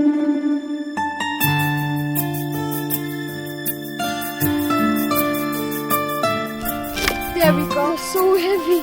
There we go, so heavy.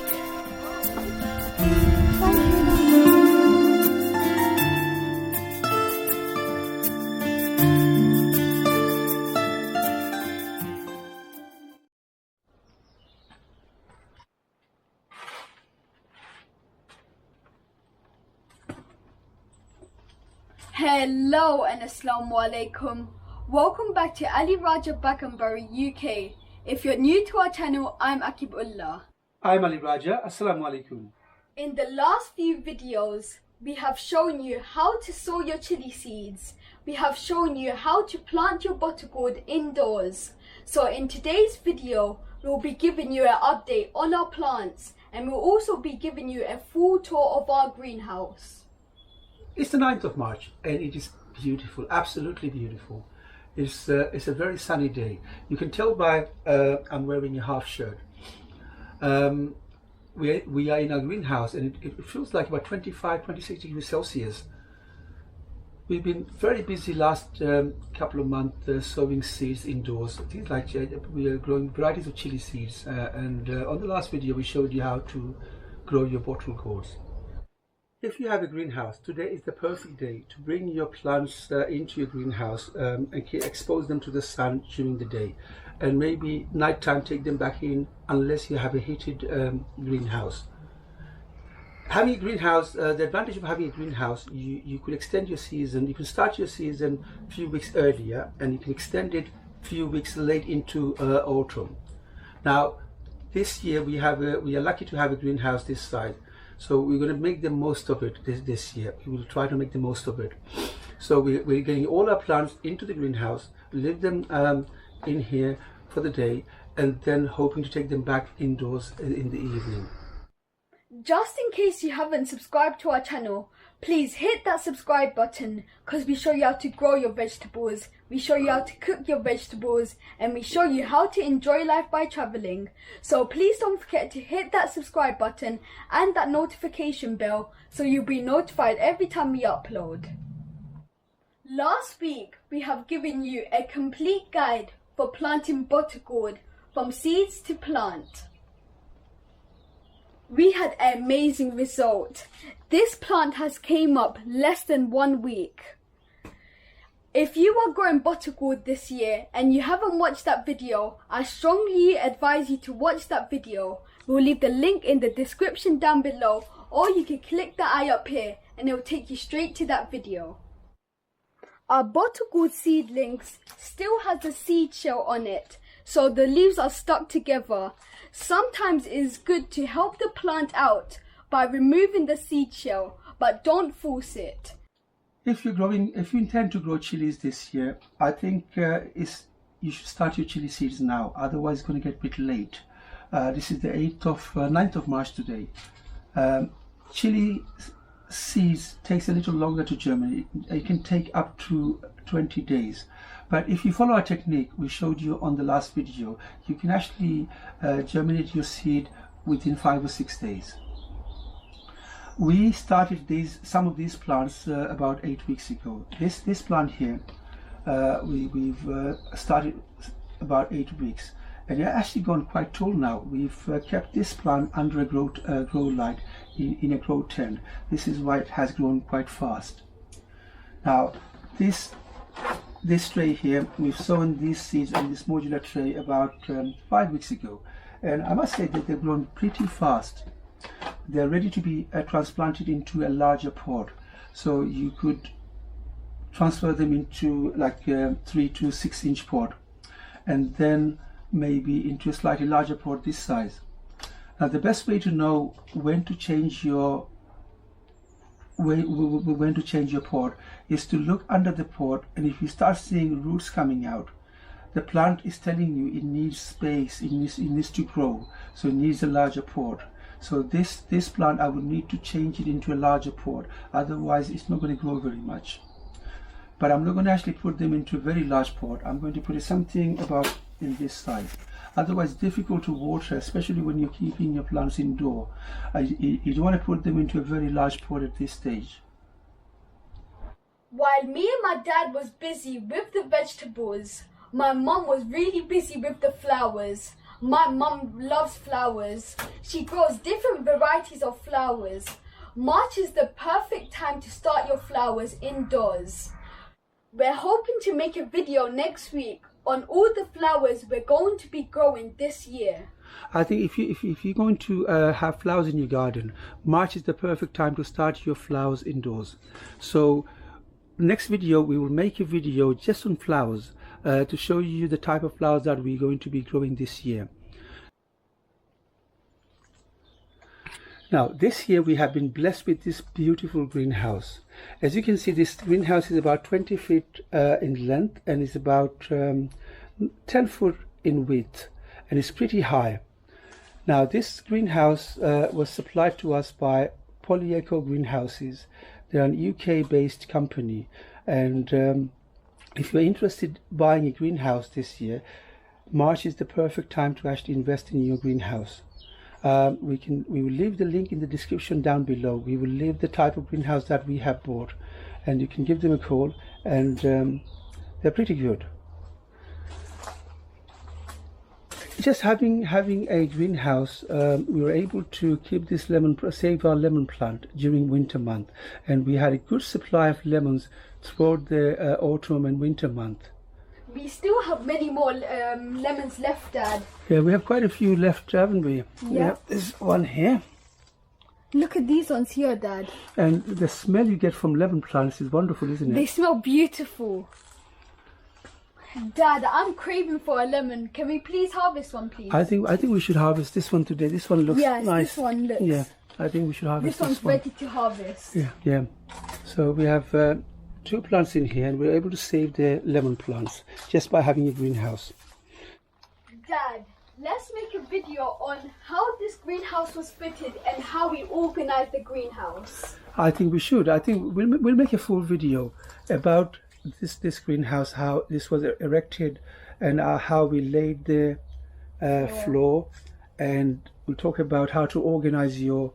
Hello and Assalamu alaikum. Welcome back to Ali Raja Bagan UK. If you're new to our channel, I'm Akibullah. I'm Ali Raja. Assalamu alaikum. In the last few videos, we have shown you how to sow your chili seeds. We have shown you how to plant your butter gourd indoors. So in today's video, we'll be giving you an update on our plants, and we'll also be giving you a full tour of our greenhouse. It's the 9th of March and it is beautiful, absolutely beautiful. It's a very sunny day. You can tell by I'm wearing a half shirt. We are in our greenhouse and it feels like about 25-26 degrees Celsius. We've been very busy last couple of months sowing seeds indoors. Things like we are growing varieties of chili seeds, and on the last video we showed you how to grow your bottle gourds. If you have a greenhouse, today is the perfect day to bring your plants into your greenhouse and expose them to the sun during the day, and maybe nighttime take them back in unless you have a heated greenhouse. Having a greenhouse, the advantage of having a greenhouse, you could extend your season. You can start your season a few weeks earlier and you can extend it a few weeks late into autumn. Now this year we are lucky to have a greenhouse this size. So we're going to make the most of it this year. We will try to make the most of it. So we're getting all our plants into the greenhouse, leave them in here for the day, and then hoping to take them back indoors in the evening. Just in case you haven't subscribed to our channel, please hit that subscribe button, because we show you how to grow your vegetables, we show you how to cook your vegetables, and we show you how to enjoy life by traveling. So please don't forget to hit that subscribe button and that notification bell so you'll be notified every time we upload. Last week we have given you a complete guide for planting butter gourd from seeds to plant. We had an amazing result. This plant has came up less than 1 week. If you are growing butter gourd this year and you haven't watched that video, I strongly advise you to watch that video. We'll leave the link in the description down below, or you can click the eye up here and it will take you straight to that video. Our butter gourd seedlings still has a seed shell on it, so the leaves are stuck together. Sometimes it is good to help the plant out by removing the seed shell, but don't force it. If you intend to grow chilies this year, I think you should start your chili seeds now. Otherwise, it's going to get a bit late. This is the 9th of March today. Chili seeds takes a little longer to germinate. It can take up to 20 days. But if you follow our technique we showed you on the last video, you can actually germinate your seed within 5 or 6 days. We started some of these plants about 8 weeks ago. This plant here, we've started about 8 weeks, and it's actually gone quite tall now. We've kept this plant under a grow light in a grow tent. This is why it has grown quite fast. Now this tray here, we've sown these seeds in this modular tray about 5 weeks ago, and I must say that they've grown pretty fast. They're ready to be transplanted into a larger pot, so you could transfer them into like a 3 to 6 inch pot, and then maybe into a slightly larger pot this size. Now the best way to know when to change your pot is to look under the pot, and if you start seeing roots coming out, the plant is telling you it needs space, it needs to grow, so it needs a larger pot. So this plant, I would need to change it into a larger pot, otherwise it's not going to grow very much. But I'm not going to actually put them into a very large pot. I'm going to put something about in this size. Otherwise it's difficult to water, especially when you're keeping your plants indoor. You don't want to put them into a very large pot at this stage. While me and my dad was busy with the vegetables, my mum was really busy with the flowers. My mum loves flowers. She grows different varieties of flowers. March is the perfect time to start your flowers indoors. We're hoping to make a video next week on all the flowers we're going to be growing this year. I think if you're going to have flowers in your garden, March is the perfect time to start your flowers indoors. So next video we will make a video just on flowers to show you the type of flowers that we're going to be growing this year. Now this year we have been blessed with this beautiful greenhouse. As you can see, this greenhouse is about 20 feet in length and is about 10 foot in width, and it's pretty high. Now this greenhouse was supplied to us by Polieco greenhouses. They're an UK based company, and if you're interested in buying a greenhouse this year, March is the perfect time to actually invest in your greenhouse. We will leave the link in the description down below. We will leave the type of greenhouse that we have bought, and you can give them a call, and they're pretty good. Just having a greenhouse, we were able to keep this save our lemon plant during winter month, and we had a good supply of lemons throughout the autumn and winter month. We still have many more lemons left, Dad. Yeah, we have quite a few left, haven't we? Yeah. We have this one here. Look at these ones here, Dad. And the smell you get from lemon plants is wonderful, isn't it? They smell beautiful. Dad, I'm craving for a lemon. Can we please harvest one, please? I think we should harvest this one today. This one looks yes, nice. This one looks. Yeah, I think we should harvest this one's one. ready to harvest. Yeah, yeah. So we have 2 plants in here, and we're able to save the lemon plants just by having a greenhouse. Dad, let's make a video on how this greenhouse was fitted and how we organized the greenhouse. I think we should. I think we'll make a full video about this greenhouse, how this was erected, and how we laid the floor, and we'll talk about how to organize your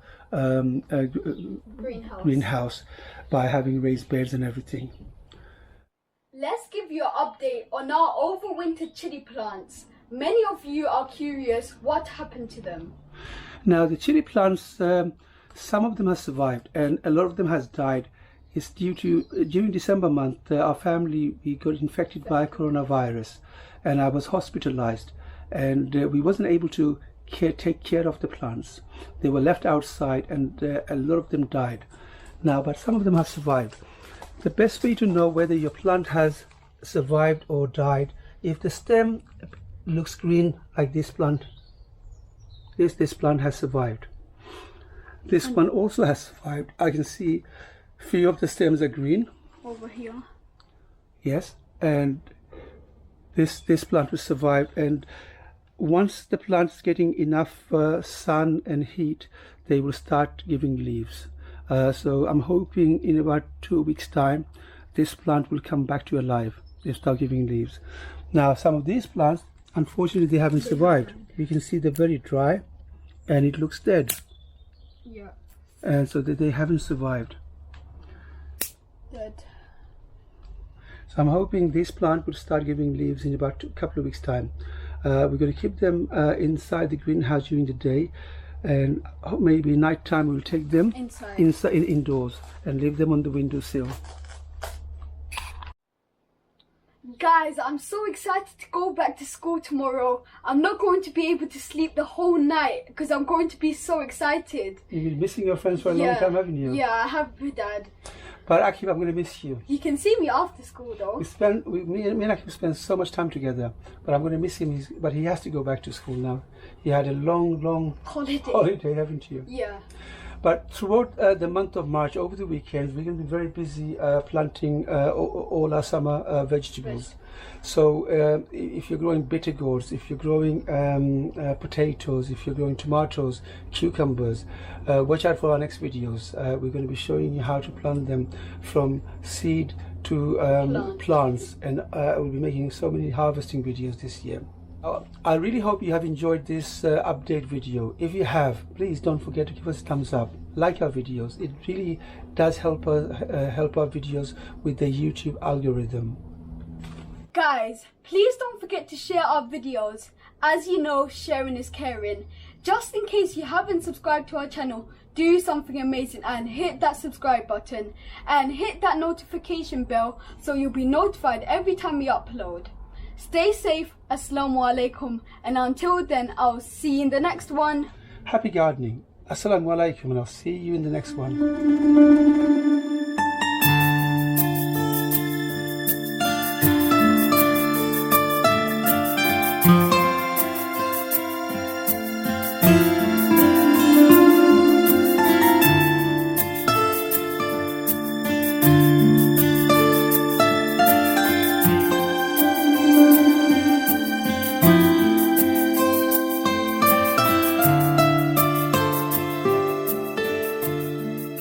greenhouse by having raised beds and everything. Let's give you an update on our overwintered chili plants. Many of you are curious what happened to them. Now the chili plants, some of them have survived and a lot of them has died. It's due to during December month our family, we got infected by coronavirus, and I was hospitalized, and we wasn't able to take care of the plants. They were left outside, and a lot of them died. Now, but some of them have survived. The best way to know whether your plant has survived or died, if the stem looks green like this plant, this plant has survived. This one also has survived. I can see few of the stems are green over here. Yes, and this plant will survive, and once the plant's getting enough sun and heat, they will start giving leaves. So I'm hoping in about 2 weeks time this plant will come back to alive. They start giving leaves. Now some of these plants, unfortunately, they haven't survived. You can see they're very dry and it looks dead. Yeah. And so they haven't survived. Dead. So I'm hoping this plant will start giving leaves in about a couple of weeks time. We're going to keep them inside the greenhouse during the day, and maybe night time we'll take them indoors and leave them on the windowsill. Guys, I'm so excited to go back to school tomorrow. I'm not going to be able to sleep the whole night because I'm going to be so excited. You've been missing your friends for a long time, haven't you? Yeah, I have, Dad. But Akib, I'm going to miss you. You can see me after school though. Me and Akib spend so much time together, but I'm going to miss him. But he has to go back to school now. He had a long holiday, haven't you? Yeah. But throughout the month of March, over the weekends, we're going to be very busy planting all our summer vegetables. So if you're growing bitter gourds, if you're growing potatoes, if you're growing tomatoes, cucumbers, watch out for our next videos. We're going to be showing you how to plant them from seed to plants, and we'll be making so many harvesting videos this year. I really hope you have enjoyed this update video. If you have, please don't forget to give us a thumbs up. like our videos. It really does help us help our videos with the YouTube algorithm. Guys, please don't forget to share our videos. As you know, sharing is caring. Just in case you haven't subscribed to our channel, do something amazing and hit that subscribe button and hit that notification bell so you'll be notified every time we upload. Stay safe, Assalamu alaikum, and until then, I'll see you in the next one. Happy gardening. Assalamu alaikum, and I'll see you in the next one.